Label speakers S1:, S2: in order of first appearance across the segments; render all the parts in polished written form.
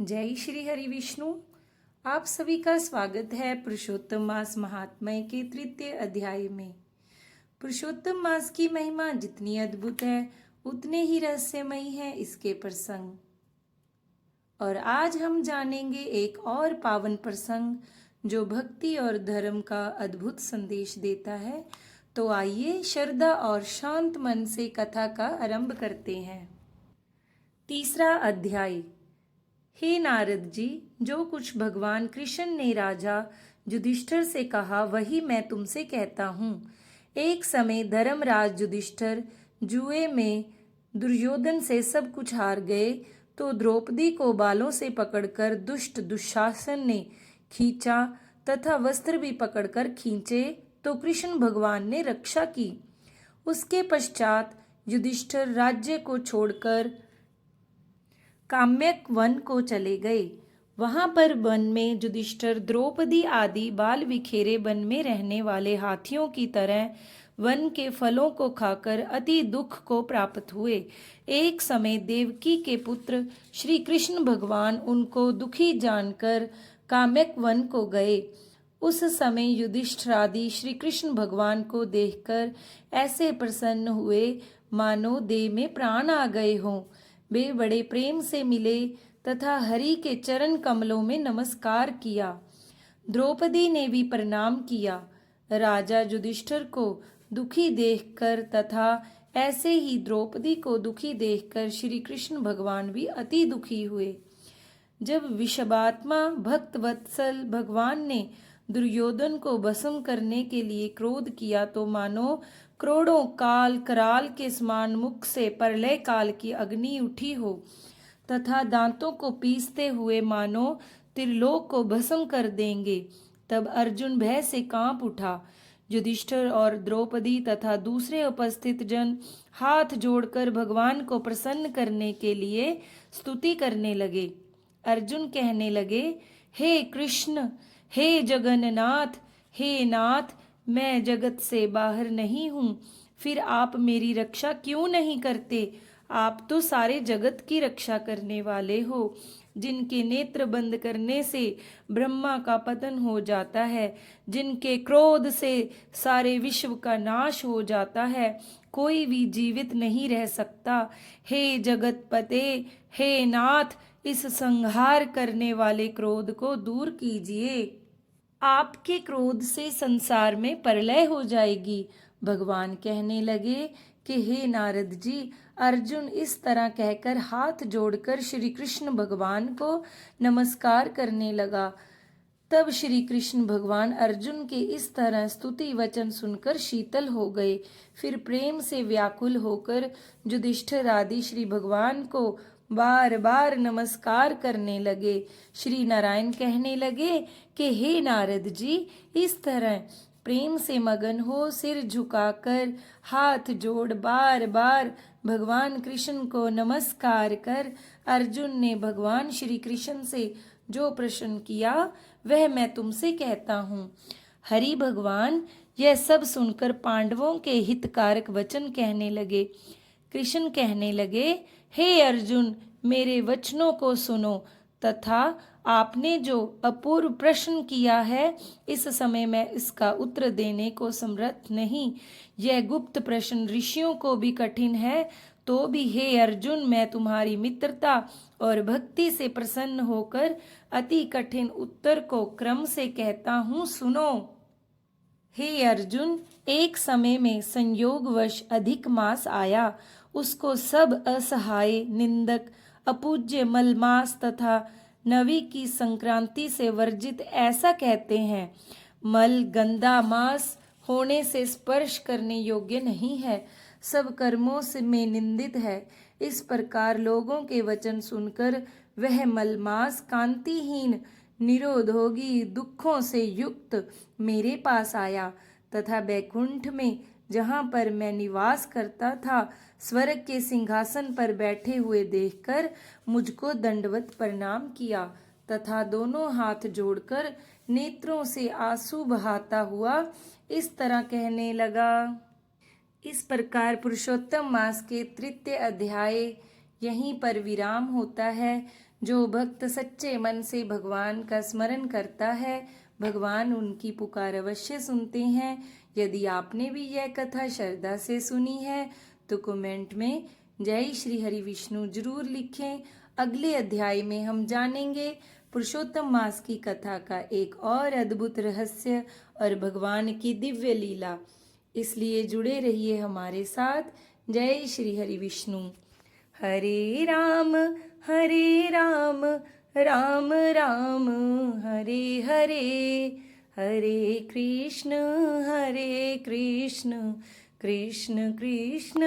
S1: जय श्री हरि विष्णु। आप सभी का स्वागत है पुरुषोत्तम मास महात्म्य के तृतीय अध्याय में। पुरुषोत्तम मास की महिमा जितनी अद्भुत है उतने ही रहस्यमयी है इसके प्रसंग। और आज हम जानेंगे एक और पावन प्रसंग जो भक्ति और धर्म का अद्भुत संदेश देता है। तो आइए श्रद्धा और शांत मन से कथा का आरंभ करते हैं। तीसरा अध्याय। हे नारद जी, जो कुछ भगवान कृष्ण ने राजा युधिष्ठिर से कहा वही मैं तुमसे कहता हूँ। एक समय धर्मराज युधिष्ठिर जुए में दुर्योधन से सब कुछ हार गए तो द्रौपदी को बालों से पकड़कर दुष्ट दुशासन ने खींचा तथा वस्त्र भी पकड़कर खींचे तो कृष्ण भगवान ने रक्षा की। उसके पश्चात युधिष्ठिर राज्य को छोड़कर काम्यक वन को चले गए। वहां पर वन में युधिष्ठिर द्रौपदी आदि बाल बिखेरे वन में रहने वाले हाथियों की तरह वन के फलों को खाकर अति दुख को प्राप्त हुए। एक समय देवकी के पुत्र श्री कृष्ण भगवान उनको दुखी जानकर काम्यक वन को गए। उस समय युधिष्ठिर आदि श्री कृष्ण भगवान को देखकर ऐसे प्रसन्न हुए मानो देह में प्राण आ गए हों। वे बड़े प्रेम से मिले तथा हरि के चरण कमलों में नमस्कार किया। द्रौपदी ने भी प्रणाम किया। राजा युधिष्ठिर को दुखी देखकर तथा ऐसे ही द्रौपदी को दुखी देखकर श्री कृष्ण भगवान भी अति दुखी हुए। जब विषभात्मा भक्त वत्सल भगवान ने दुर्योधन को भस्म करने के लिए क्रोध किया तो मानो करोड़ों काल कराल के समान मुख से प्रलय काल की अग्नि उठी हो तथा दांतों को पीसते हुए मानो त्रिलोक को भस्म कर देंगे। तब अर्जुन भय से कांप उठा। युधिष्ठिर और द्रौपदी तथा दूसरे उपस्थित जन हाथ जोड़कर भगवान को प्रसन्न करने के लिए स्तुति करने लगे। अर्जुन कहने लगे, हे कृष्ण, हे जगन्नाथ, हे नाथ, मैं जगत से बाहर नहीं हूँ, फिर आप मेरी रक्षा क्यों नहीं करते? आप तो सारे जगत की रक्षा करने वाले हो, जिनके नेत्र बंद करने से ब्रह्मा का पतन हो जाता है, जिनके क्रोध से सारे विश्व का नाश हो जाता है, कोई भी जीवित नहीं रह सकता। हे जगतपते, हे नाथ, इस संहार करने वाले क्रोध को दूर कीजिए। आपके क्रोध से संसार में प्रलय हो जाएगी। भगवान कहने लगे कि हे नारद जी, अर्जुन इस तरह कहकर हाथ जोड़कर श्री कृष्ण भगवान को नमस्कार करने लगा। तब श्री कृष्ण भगवान अर्जुन के इस तरह स्तुति वचन सुनकर शीतल हो गए। फिर प्रेम से व्याकुल होकर युधिष्ठिर आदि श्री भगवान को बार बार नमस्कार करने लगे। श्री नारायण कहने लगे कि हे नारद जी, इस तरह प्रेम से मगन हो सिर झुकाकर हाथ जोड़ बार बार भगवान कृष्ण को नमस्कार कर अर्जुन ने भगवान श्री कृष्ण से जो प्रश्न किया वह मैं तुमसे कहता हूँ। हरि भगवान यह सब सुनकर पांडवों के हितकारक वचन कहने लगे। कृष्ण कहने लगे, हे अर्जुन, मेरे वचनों को सुनो तथा आपने जो अपूर्व प्रश्न किया है इस समय मैं इसका उत्तर देने को समर्थ नहीं। यह गुप्त प्रश्न ऋषियों को भी कठिन है, तो भी हे अर्जुन, मैं तुम्हारी मित्रता और भक्ति से प्रसन्न होकर अति कठिन उत्तर को क्रम से कहता हूँ, सुनो। हे अर्जुन, एक समय में संयोगवश अधिक मास आया। उसको सब असहाय, निंदक, अपूज्य मलमास तथा नवी की संक्रांति से वर्जित ऐसा कहते हैं। मल गंदा मास होने से स्पर्श करने योग्य नहीं है, सब कर्मों से में निंदित है। इस प्रकार लोगों के वचन सुनकर वह मलमास कांतिहीन, निरोधोगी, दुखों से युक्त मेरे पास आया तथा बैकुंठ में जहाँ पर मैं निवास करता था स्वर्ग के सिंहासन पर बैठे हुए देखकर मुझको दंडवत प्रणाम किया तथा दोनों हाथ जोड़कर नेत्रों से आंसू बहाता हुआ इस तरह कहने लगा। इस प्रकार पुरुषोत्तम मास के तृतीय अध्याय यहीं पर विराम होता है। जो भक्त सच्चे मन से भगवान का स्मरण करता है, भगवान उनकी पुकार अवश्य सुनते हैं। यदि आपने भी यह कथा श्रद्धा से सुनी है तो कमेंट में जय श्री हरि विष्णु जरूर लिखें। अगले अध्याय में हम जानेंगे पुरुषोत्तम मास की कथा का एक और अद्भुत रहस्य और भगवान की दिव्य लीला। इसलिए जुड़े रहिए हमारे साथ। जय श्री हरि विष्णु। हरे राम राम राम हरे हरे, हरे कृष्ण कृष्ण कृष्ण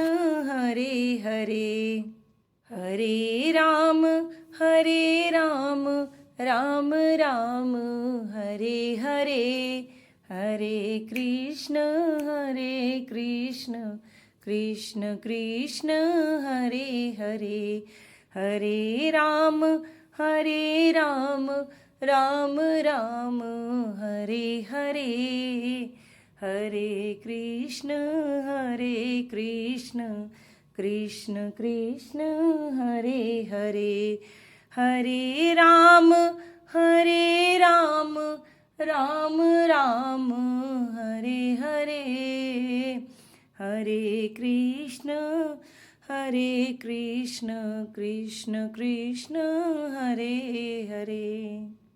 S1: हरे हरे। हरे राम राम राम हरे हरे, हरे कृष्ण कृष्ण कृष्ण हरे हरे। हरे राम राम राम हरे हरे, हरे कृष्ण कृष्ण कृष्ण हरे हरे। हरे राम राम राम हरे हरे, हरे कृष्ण कृष्ण कृष्ण हरे हरे।